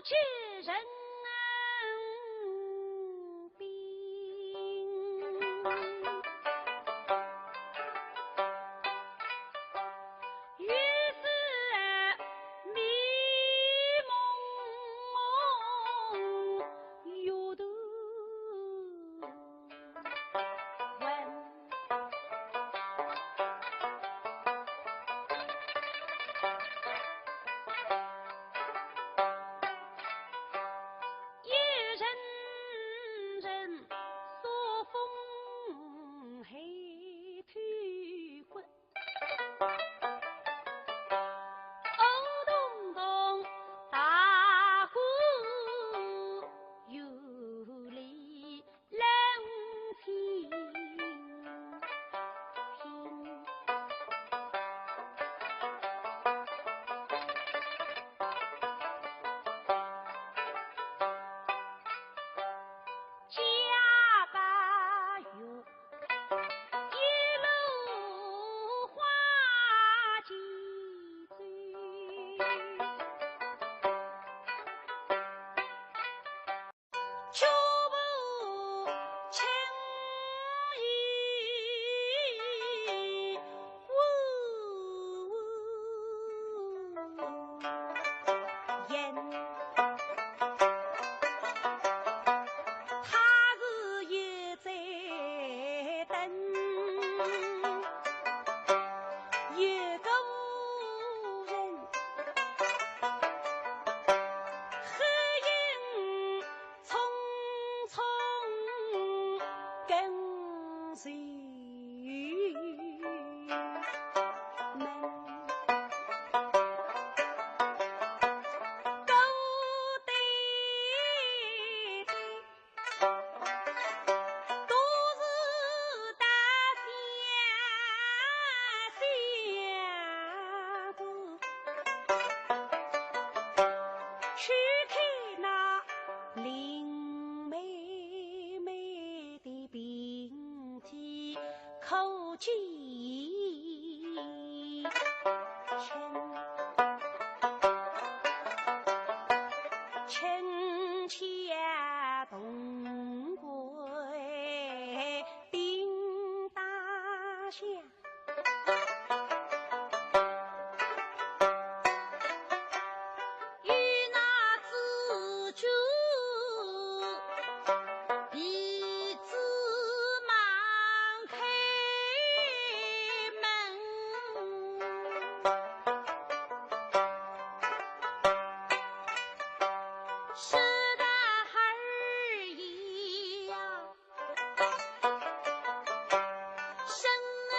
去人兵。于是迷蒙有头问，一人人所风黑头滚，欧东东大鼓有理冷清清，家八月一路花几醉，秋不轻易无言，他日也在等，有个无人黑影匆匆跟随门，狗对对都是大家子去看那林妹妹的病体口气臣妾东归丁大侠，与那自主一字忙开门，是的孩儿一呀，生儿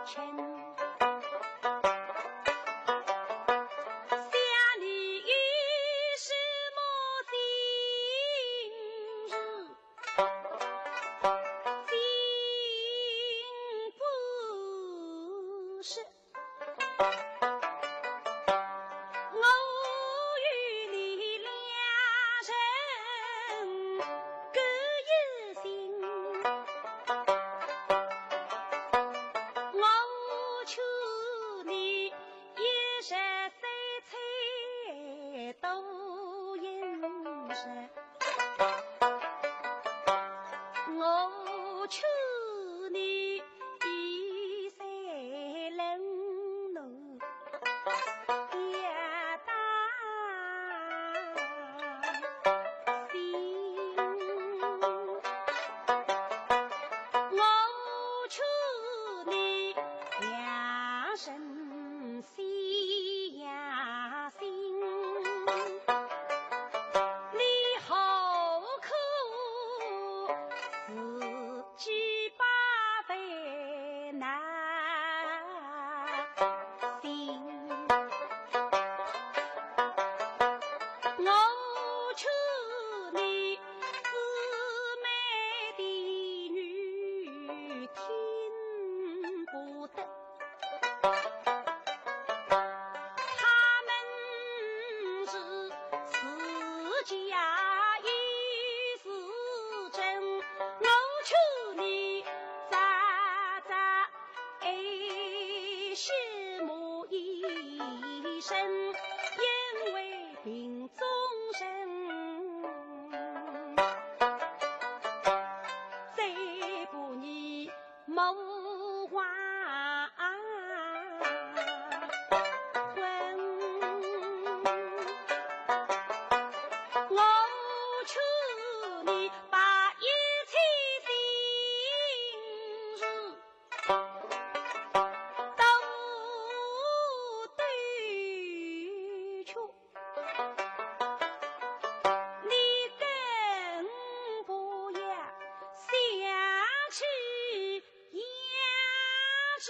亲。想你于是莫今日，竟不是。我与你两人各一心，我求你13岁都应身，我求你13冷怒也大心，我求你两生西呀心，你好苦自己把费难心，我求你姊妹的女听不得，他们是自家意是真，我求你咋羡慕一生，因为病终身，再不你谋划婚，我求你把一切心事都对出，你更不要想起言之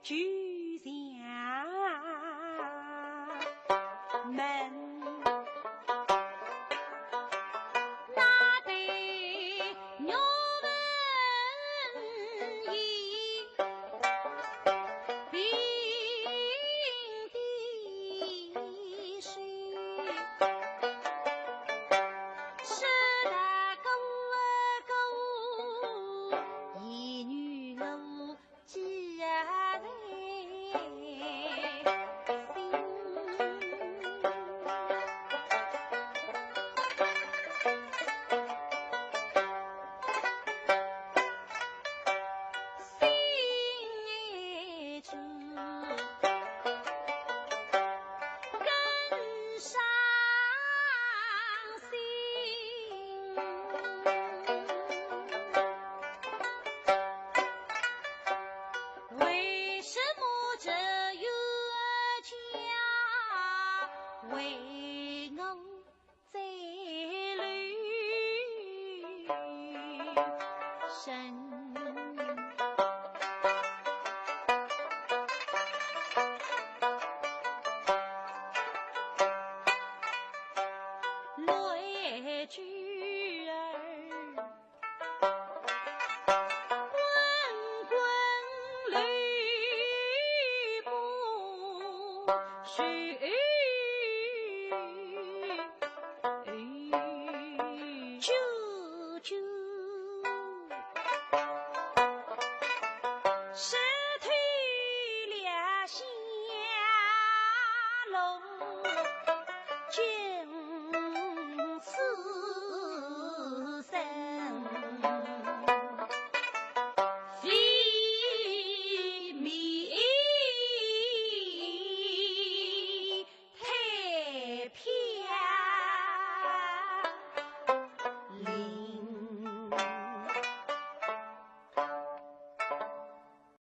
俱下门，那对牛文义平地水，是那狗一女我几人为什么这冤家为我在旅身？泪珠儿滚滚泪不须